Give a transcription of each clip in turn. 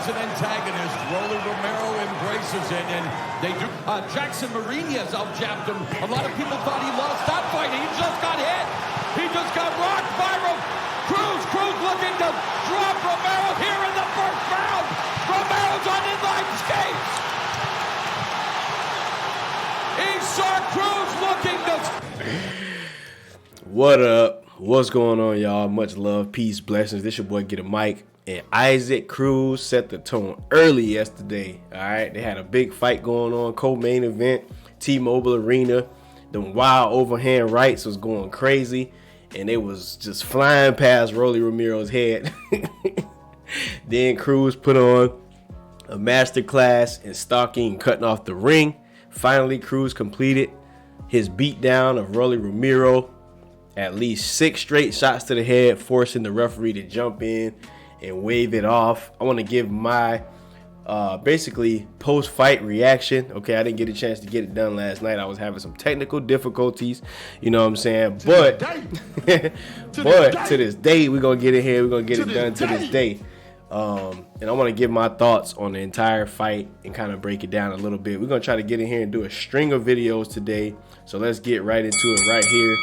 finds an antagonist. Rolly Romero embraces it, and they do. Jackson Mariñez out-jabbed him. A lot of people thought he lost that fight. He just got hit. He just got rocked by Cruz. Cruz looking to drop Romero here in the first round. Romero's on inline skates. He saw Cruz looking to... What up? What's going on, y'all? Much love, peace, blessings. This your boy Get a Mic, and Isaac Cruz set the tone early yesterday. All right, they had a big fight going on, co-main event, T-Mobile Arena. The wild overhand rights was going crazy, and it was just flying past Rolly Romero's head. Then Cruz put on a masterclass in stalking and cutting off the ring. Finally, Cruz completed his beatdown of Rolly Romero. At least 6 straight shots to the head, forcing the referee to jump in and wave it off. I want to give my basically post-fight reaction. Okay, I didn't get a chance to get it done last night. I was having some technical difficulties, you know what I'm saying? But to this day, we're going to get it here. We're going to get it done to this day. And I want to give my thoughts on the entire fight and kind of break it down a little bit. We're going to try to get in here and do a string of videos today. So let's get right into it right here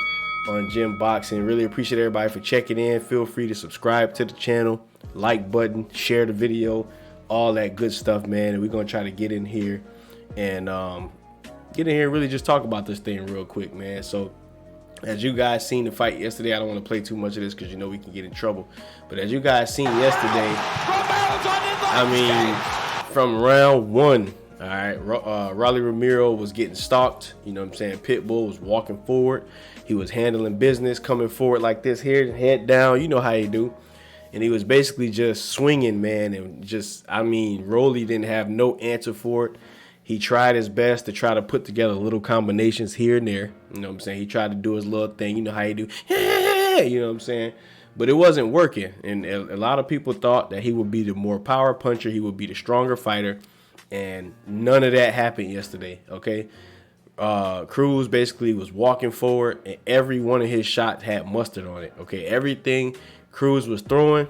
on Gym Boxing. Really appreciate everybody for checking in. Feel free to subscribe to the channel, like button, share the video, all that good stuff, man. And we're gonna try to get in here and really just talk about this thing real quick, man. So as you guys seen the fight yesterday, I don't want to play too much of this because you know we can get in trouble, but as you guys seen yesterday, I mean, from round 1, all right, Rolly Romero was getting stalked. You know what I'm saying? Pitbull was walking forward. He was handling business, coming forward like this here, head down. You know how you do. And he was basically just swinging, man. And just, I mean, Rolly didn't have no answer for it. He tried his best to try to put together little combinations here and there. You know what I'm saying? He tried to do his little thing. You know how you do. You know what I'm saying? But it wasn't working. And a lot of people thought that he would be the more power puncher. He would be the stronger fighter. And none of that happened yesterday, okay? Cruz basically was walking forward, and every one of his shots had mustard on it, okay? Everything Cruz was throwing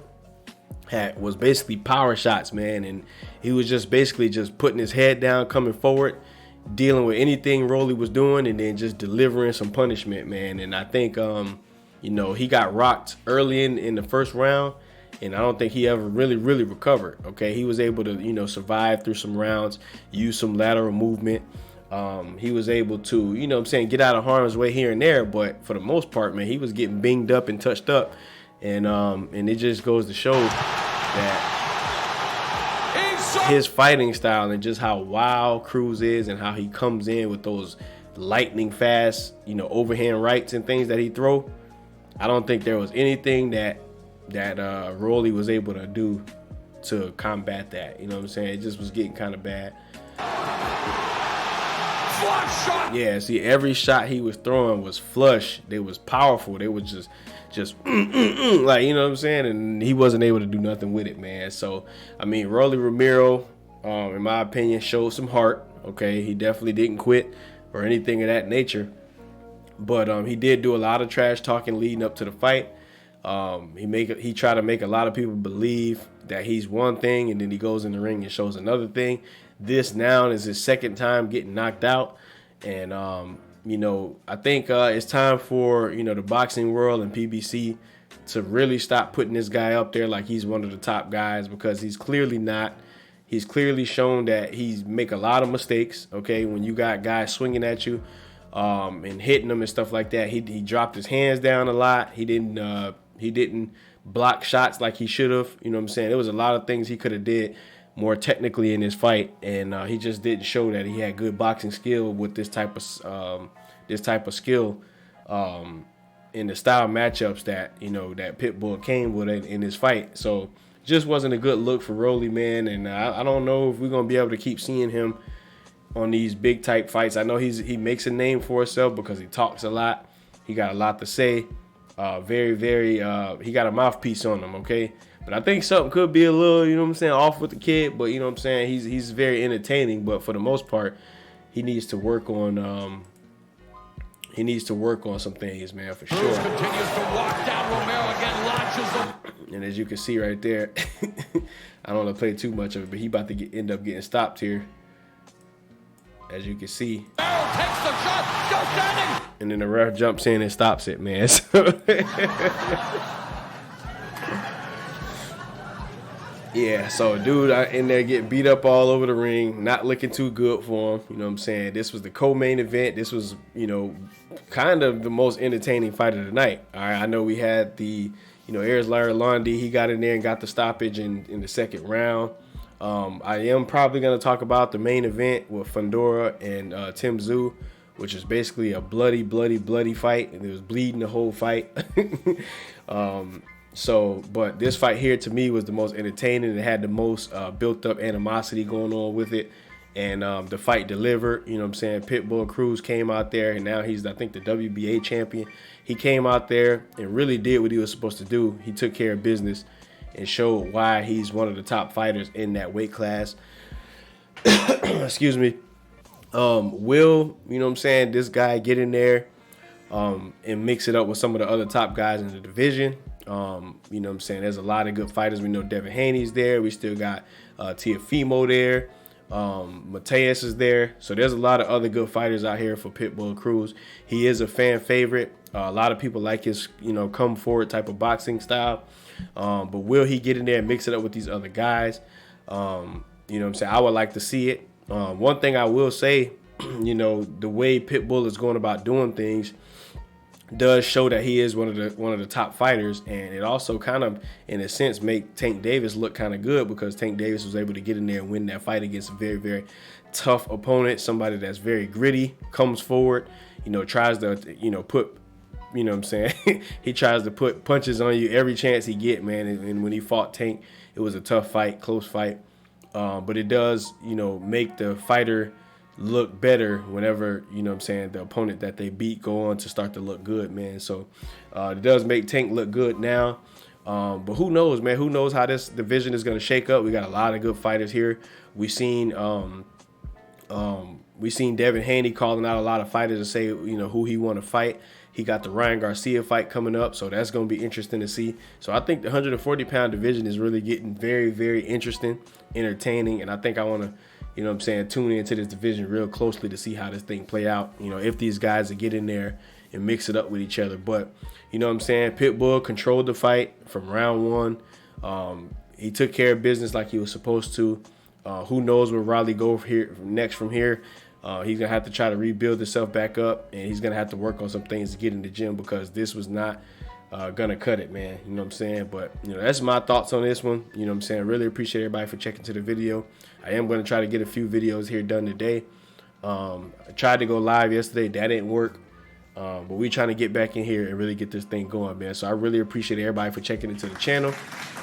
was basically power shots, man, and he was just basically just putting his head down, coming forward, dealing with anything Rolly was doing, and then just delivering some punishment, man. And I think, you know, he got rocked early in the first round, and I don't think he ever really recovered, okay? He was able to, you know, survive through some rounds, use some lateral movement. He was able to, you know what I'm saying, get out of harm's way here and there, but for the most part, man, he was getting binged up and touched up. And it just goes to show that his fighting style and just how wild Cruz is and how he comes in with those lightning fast, you know, overhand rights and things that he throw. I don't think there was anything that Rolly was able to do to combat that. You know what I'm saying? It just was getting kind of bad. Flush shot. Yeah, see, every shot he was throwing was flush. They was powerful. They was just like, you know what I'm saying? And he wasn't able to do nothing with it, man. So, I mean, Rolly Romero, in my opinion, showed some heart. Okay, he definitely didn't quit or anything of that nature. But he did do a lot of trash talking leading up to the fight. He tried to make a lot of people believe that he's one thing, and then he goes in the ring and shows another thing. This now is his second time getting knocked out, and you know, I think it's time for, you know, the boxing world and PBC to really stop putting this guy up there like he's one of the top guys, because he's clearly not. He's clearly shown that he's make a lot of mistakes. Okay, when you got guys swinging at you and hitting them and stuff like that, he dropped his hands down a lot. He didn't block shots like he should have. You know what I'm saying? There was a lot of things he could have did more technically in his fight, and he just didn't show that he had good boxing skill with this type of skill in the style matchups that, you know, that Pitbull came with in his fight. So just wasn't a good look for Rolly, man. And I don't know if we're gonna be able to keep seeing him on these big type fights. I know he makes a name for himself because he talks a lot. He got a lot to say. He got a mouthpiece on him, okay? But I think something could be a little, you know what I'm saying, off with the kid. But, you know what I'm saying, he's very entertaining. But for the most part, he needs to work on some things, man, for sure. Cruz continues to walk down Romero again, launches him. And as you can see right there, I don't want to play too much of it, but he about to end up getting stopped here. As you can see. Romero takes the shot, still standing. And then the ref jumps in and stops it, man. So yeah, so dude in there getting beat up all over the ring, not looking too good for him. You know what I'm saying? This was the co-main event. This was, you know, kind of the most entertaining fight of the night. All right, I know we had the, you know, Rolando. He got in there and got the stoppage in the second round. I am probably going to talk about the main event with Fundora and Tim Tszyu, which is basically a bloody fight, and it was bleeding the whole fight. But this fight here to me was the most entertaining. It had the most built up animosity going on with it, and the fight delivered. You know what I'm saying? Pitbull Cruz came out there, and now he's, I think, the WBA champion. He came out there and really did what he was supposed to do. He took care of business and showed why he's one of the top fighters in that weight class. Excuse me. Will, you know what I'm saying, this guy get in there and mix it up with some of the other top guys in the division. You know what I'm saying? There's a lot of good fighters. We know Devin Haney's there. We still got Teofimo there. Mateus is there. So there's a lot of other good fighters out here for Pitbull Cruz. He is a fan favorite. A lot of people like his, you know, come forward type of boxing style. But will he get in there and mix it up with these other guys? You know what I'm saying? I would like to see it. One thing I will say, you know, the way Pitbull is going about doing things does show that he is one of the top fighters, and it also kind of, in a sense, make Tank Davis look kind of good, because Tank Davis was able to get in there and win that fight against a very, very tough opponent, somebody that's very gritty, comes forward, you know, tries to, you know, put, you know what I'm saying, he tries to put punches on you every chance he get, man. And when he fought Tank, it was a tough fight, close fight, but it does, you know, make the fighter look better whenever, you know what I'm saying, the opponent that they beat go on to start to look good, man. So it does make Tank look good now. But who knows, man? Who knows how this division is going to shake up? We got a lot of good fighters here. We seen Devin Haney calling out a lot of fighters to say, you know, who he want to fight. He got the Ryan Garcia fight coming up, so that's going to be interesting to see. So I think the 140-pound division is really getting very, very interesting, entertaining, and I think I want to, you know what I'm saying, tune into this division real closely to see how this thing play out. You know, if these guys will get in there and mix it up with each other. But, you know what I'm saying, Pitbull controlled the fight from round one. He took care of business like he was supposed to. Who knows where Riley go here next from here. He's going to have to try to rebuild himself back up, and he's going to have to work on some things to get in the gym, because this was not going to cut it, man. You know what I'm saying? But, you know, that's my thoughts on this one. You know what I'm saying? Really appreciate everybody for checking to the video. I am going to try to get a few videos here done today. I tried to go live yesterday. That didn't work. But we trying to get back in here and really get this thing going, man. So I really appreciate everybody for checking into the channel.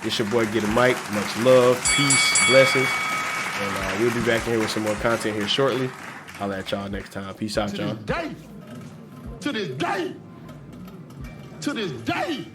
It's your boy, Get a Mic. Much love, peace, blessings. And we'll be back in here with some more content here shortly. Holla at y'all next time. Peace out, y'all. To this day.